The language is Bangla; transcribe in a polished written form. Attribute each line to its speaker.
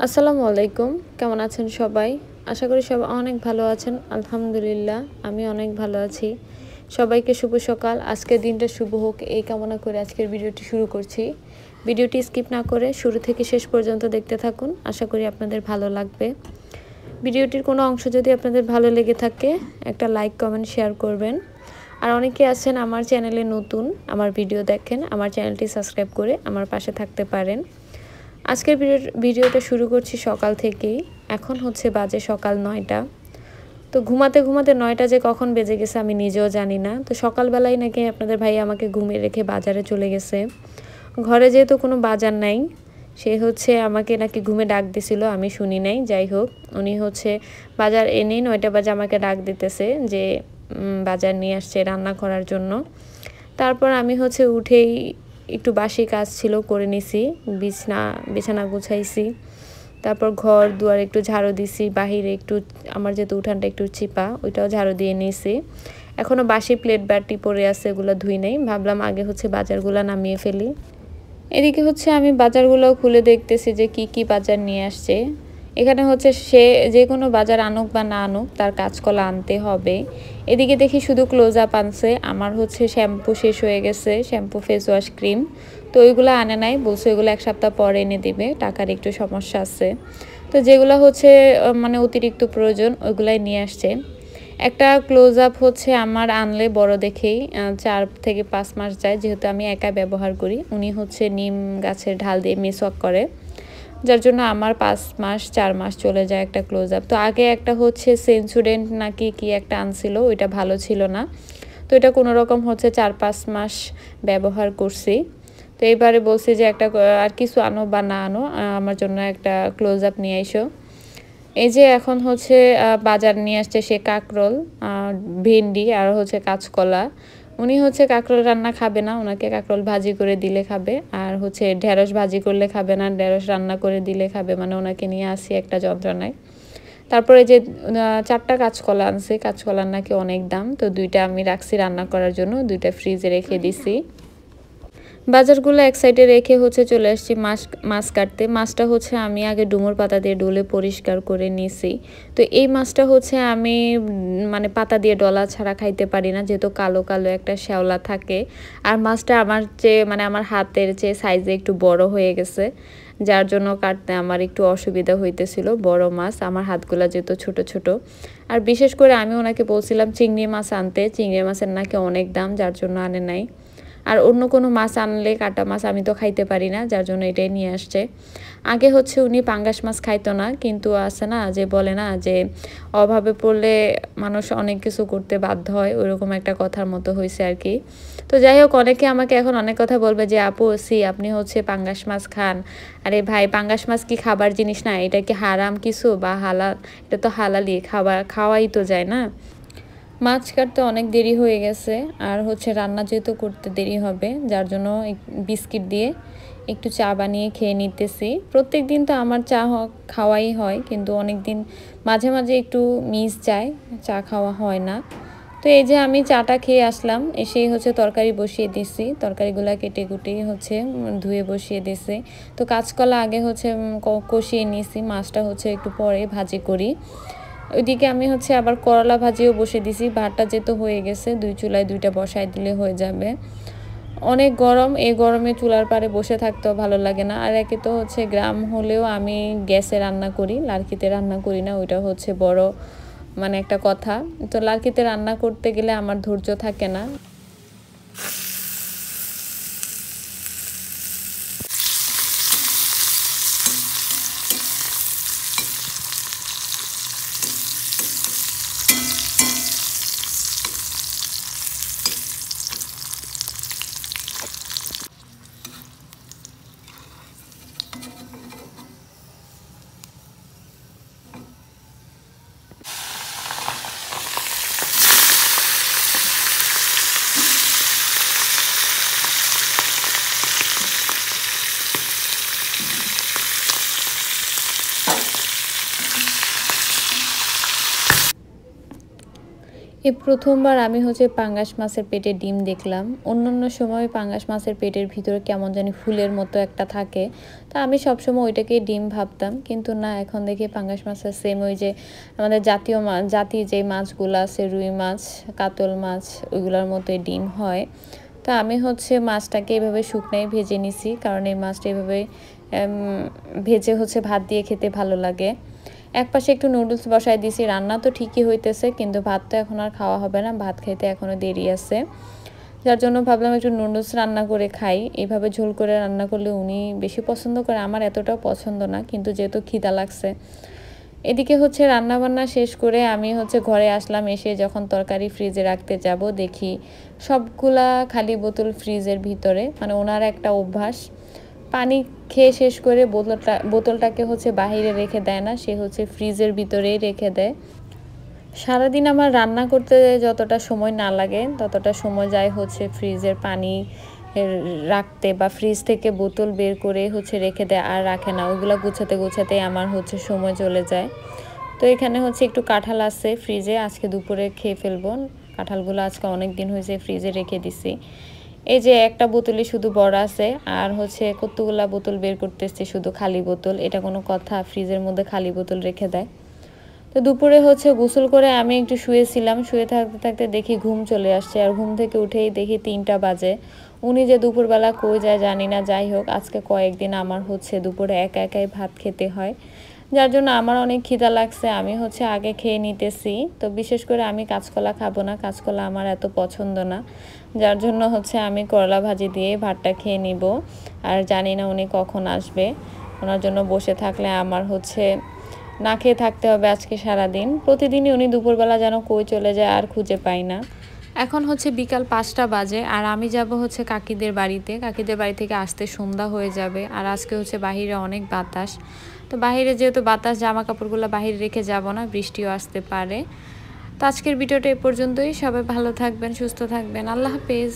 Speaker 1: আসসালামু আলাইকুম। কেমন আছেন সবাই? আশা করি সবাই অনেক ভালো আছেন। আলহামদুলিল্লাহ আমি অনেক ভালো আছি। সবাইকে শুভ সকাল। আজকের দিনটা শুভ হোক এই কামনা করে আজকের ভিডিওটি শুরু করছি। ভিডিওটি স্কিপ না করে শুরু থেকে শেষ পর্যন্ত দেখতে থাকুন। আশা করি আপনাদের ভালো লাগবে। ভিডিওটির কোনো অংশ যদি আপনাদের ভালো লেগে থাকে একটা লাইক, কমেন্ট, শেয়ার করবেন। আর অনেকে আছেন আমার চ্যানেলে নতুন, আমার ভিডিও দেখেন, আমার চ্যানেলটি সাবস্ক্রাইব করে আমার পাশে থাকতে পারেন। আজকের ভিডিওটা শুরু করছি সকাল থেকেই। এখন হচ্ছে বাজে সকাল 9টা। তো ঘুমাতে ঘুমাতে 9টা যে কখন বেজে গেছে আমি নিজেও জানি না। তো সকালবেলায় নাকি আপনাদের ভাই আমাকে ঘুমিয়ে রেখে বাজারে চলে গেছে। ঘরে যেহেতু কোনো বাজার নাই, সে হচ্ছে আমাকে নাকি ঘুমে ডাক দিছিল, আমি শুনি নাই। যাই হোক, উনি হচ্ছে বাজার এনে 9টা বাজে আমাকে ডাক দিতেছে যে বাজার নিয়ে আসছে রান্না করার জন্য। তারপর আমি হচ্ছে উঠেই একটু বাসি কাজ ছিল করে নিছি, বিছানা গুছাইছি। তারপর ঘর দুয়ার একটু ঝাড়ু দিছি, বাহিরে একটু আমার যেহেতু উঠানটা একটু চিপা ওইটাও ঝাড়ু দিয়ে নিয়েছি। এখনও বাসি প্লেট বাটি পড়ে আছে, এগুলো ধুই নেই। ভাবলাম আগে হচ্ছে বাজারগুলো নামিয়ে ফেলি। এদিকে হচ্ছে আমি বাজারগুলোও খুলে দেখতেছি যে কি কি বাজার নিয়ে আসছে। এখানে হচ্ছে সে যে কোনো বাজার আনুক বা না আনুক তার কাঁচকলা আনতে হবে। এদিকে দেখি শুধু ক্লোজ আপ আনছে। আমার হচ্ছে শ্যাম্পু শেষ হয়ে গেছে, শ্যাম্পু, ফেস ওয়াশ, ক্রিম। তো ওইগুলো আনে নাই, বলছে ওইগুলো এক সপ্তাহ পরে এনে দিবে, টাকার একটু সমস্যা আছে। তো যেগুলো হচ্ছে মানে অতিরিক্ত প্রয়োজন ওইগুলাই নিয়ে আসছে। একটা ক্লোজ আপ হচ্ছে আমার আনলে বড় দেখেই 4 থেকে 5 মাস যায়, যেহেতু আমি একাই ব্যবহার করি। উনি হচ্ছে নিম গাছের ঢাল দিয়ে মেসওয়াক করে, যার জন্য আমার 5 মাস 4 মাস চলে যায় একটা ক্লোজ আপ। তো আগে একটা হচ্ছে সেন্সুডেন্ট নাকি কি একটা আনছিল, ওইটা ভালো ছিল না। তো এটা কোনো রকম হচ্ছে 4-5 মাস ব্যবহার করছি। তো এইবারে বলছি যে একটা আর কিছু আনো বা না আনো, আমার জন্য একটা ক্লোজ আপ নিয়ে এসো। এই যে এখন হচ্ছে বাজার নিয়ে আসছে সে কাঁকরোল, ভেন্ডি আর হচ্ছে কাঁচকলা। উনি হচ্ছে কাঁকরোল রান্না খাবে না, ওনাকে কাঁকরোল ভাজি করে দিলে খাবে। আর হচ্ছে ঢেঁড়স ভাজি করলে খাবে না, ঢেঁড়স রান্না করে দিলে খাবে। মানে ওনাকে নিয়ে আসি একটা যন্ত্রণায়। তারপরে যে 4টা কাঁচকলা আনছে, কাঁচকলার নাকি অনেক দাম। তো 2টা আমি রাখছি রান্না করার জন্য, 2টা ফ্রিজে রেখে দিছি। বাজারগুলো এক সাইডে রেখে হচ্ছে চলে আসছি মাছ কাটতে। মাছটা হচ্ছে আমি আগে ডুমুর পাতা দিয়ে ডলে পরিষ্কার করে নিছি। তো এই মাছটা হচ্ছে আমি মানে পাতা দিয়ে ডলা ছাড়া খাইতে পারি না, যেহেতু কালো কালো একটা শ্যাওলা থাকে। আর মাছটা আমার চেয়ে মানে আমার হাতের চেয়ে সাইজে একটু বড় হয়ে গেছে, যার জন্য কাটতে আমার একটু অসুবিধা হইতেছিল। বড় মাছ, আমার হাতগুলা যেহেতু ছোট ছোট। আর বিশেষ করে আমি ওনাকে বলছিলাম চিংড়ি মাছ আনতে, চিংড়ি মাছের নাকি অনেক দাম, যার জন্য আনে নাই। আর অন্য কোনো মাছ আনলে, কাটা মাছ আমি তো খাইতে পারি না, যার জন্য এটাই নিয়ে আসছে। আগে হচ্ছে উনি পাঙ্গাস মাছ খাইতো না, কিন্তু আছে না যে বলে না যে অভাবে পড়লে মানুষ অনেক কিছু করতে বাধ্য হয়, ওইরকম একটা কথার মতো হয়েছে আর কি। তো যাই হোক, অনেকে আমাকে এখন অনেক কথা বলবে যে আপু আপনি হচ্ছে পাঙ্গাস মাছ খান। আরে ভাই, পাঙ্গাস মাছ কি খাবার জিনিস না? এটা কি হারাম কিছু বা হালাল? এটা তো হালালি, খাওয়াই তো যায় না। মাছ কাটতে অনেক দেরি হয়ে গেছে, আর হচ্ছে রান্না যেহেতু করতে দেরি হবে, যার জন্য বিস্কিট দিয়ে একটু চা বানিয়ে খেয়ে নিতেছি। প্রত্যেক দিন তো আমার চা খাওয়াই হয়, কিন্তু অনেক দিন মাঝে মাঝে একটু মিস যায়, চা খাওয়া হয় না। তো এই যে আমি চাটা খেয়ে আসলাম, এসেই হচ্ছে তরকারি বসিয়ে দিছি। তরকারিগুলো কেটে কুটে হচ্ছে ধুয়ে বসিয়ে দিছি। তো কাঁচকলা আগে হচ্ছে কষিয়ে নিছি, মাছটা হচ্ছে একটু পরে ভাজি করি। ওইদিকে আমি হচ্ছে আবার করলা ভাজিও বসে দিছি। ভাতটা যেহেতু হয়ে গেছে, 2 চুলায় 2টা বসাই দিলে হয়ে যাবে। অনেক গরম, এই গরমে চুলার পাড়ে বসে থাকতেও ভালো লাগে না। আর একে তো হচ্ছে গ্রাম হলেও আমি গ্যাসে রান্না করি, লার্কিতে রান্না করি না, ওইটা হচ্ছে বড় মানে একটা কথা। তো লার্কিতে রান্না করতে গেলে আমার ধৈর্য থাকে না। এই প্রথমবার আমি হচ্ছে পাঙ্গাস মাছের পেটে ডিম দেখলাম। অন্যান্য সময় পাঙ্গাস মাছের পেটের ভিতরে কেমন জানি ফুলের মতো একটা থাকে, তো আমি সবসময় ওইটাকেই ডিম ভাবতাম, কিন্তু না, এখন দেখি পাঙ্গাস মাছের সেম ওই যে আমাদের জাতীয় যে মাছগুলো আছে, রুই মাছ, কাতল মাছ, ওইগুলোর মতোই ডিম হয়। তো আমি হচ্ছে মাছটাকে এভাবে শুকনাই ভেজে নিছি, কারণ এই মাছটা এভাবে ভেজে হচ্ছে ভাত দিয়ে খেতে ভালো লাগে। একপাশে একটু নুডলস বসাই দিয়েছি, রান্না তো ঠিকই হইতেছে, কিন্তু ভাত তো এখন আর খাওয়া হবে না, ভাত খাইতে এখনও দেরি আছে। যার জন্য ভাবলাম একটু নুডলস রান্না করে খাই। এইভাবে ঝোল করে রান্না করলে উনি বেশি পছন্দ করে, আমার এতটাও পছন্দ না, কিন্তু যেহেতু খিদা লাগছে। এদিকে হচ্ছে রান্নাবান্না শেষ করে আমি হচ্ছে ঘরে আসলাম। এসে যখন তরকারি ফ্রিজে রাখতে যাব, দেখি সবগুলা খালি বোতল ফ্রিজের ভিতরে। মানে ওনার একটা অভ্যাস, পানি খেয়ে শেষ করে বোতলটাকে হচ্ছে বাহিরে রেখে দেয় না, সে হচ্ছে ফ্রিজের ভিতরেই রেখে দেয়। সারাদিন আমার রান্না করতে যতটা সময় না লাগে, ততটা সময় যায় হচ্ছে ফ্রিজের পানি রাখতে, বা ফ্রিজ থেকে বোতল বের করে হচ্ছে রেখে দেয়, আর রাখে না। ওইগুলো গুছাতেই আমার হচ্ছে সময় চলে যায়। তো এখানে হচ্ছে একটু কাঁঠাল আছে ফ্রিজে, আজকে দুপুরে খেয়ে ফেলবো। কাঁঠালগুলো আজকে অনেক দিন হয়েছে ফ্রিজে রেখে দিছি। এই যে একটা বোতলে শুধু বড় আছে, আর হচ্ছে কতগুলা বোতল বের করতেছে শুধু খালি বোতল। এটা কোনো কথা? ফ্রিজের মধ্যে খালি বোতল রেখে দেয়। তো দুপুরে হচ্ছে গোসল করে আমি একটু শুয়েছিলাম, শুয়ে থাকতে থাকতে দেখি ঘুম চলে আসছে, আর ঘুম থেকে উঠেই দেখি 3টা বাজে। উনি যে দুপুরবেলা কই যায় জানি না। যাই হোক, আজকে কয়েকদিন আমার হচ্ছে দুপুরে একা একাই ভাত খেতে হয়, যার জন্য আমার অনেক খিদা লাগছে। আমি হচ্ছে আগে খেয়ে নিতেছি। তো বিশেষ করে আমি কাঁচকলা খাবো না, কাঁচকলা আমার এত পছন্দ না, যার জন্য হচ্ছে আমি করলা ভাজি দিয়ে ভাতটা খেয়ে নিব। আর জানি না উনি কখন আসবে, ওনার জন্য বসে থাকলে আমার হচ্ছে না খেয়ে থাকতে হবে আজকে সারাদিন। প্রতিদিনই উনি দুপুরবেলা যেন কই চলে যায় আর খুঁজে পাই না। এখন হচ্ছে বিকাল 5টা বাজে, আর আমি যাব হচ্ছে কাকিদের বাড়িতে। কাকিদের বাড়ি থেকে আসতে সন্ধ্যা হয়ে যাবে, আর আজকে হচ্ছে বাহিরে অনেক বাতাস। তো বাহিরে যেহেতু বাতাস, জামা কাপড়গুলো বাহিরে রেখে যাব না, বৃষ্টিও আসতে পারে। তো আজকের ভিডিওটা এ পর্যন্তই। সবাই ভালো থাকবেন, সুস্থ থাকবেন। আল্লাহ হাফেজ।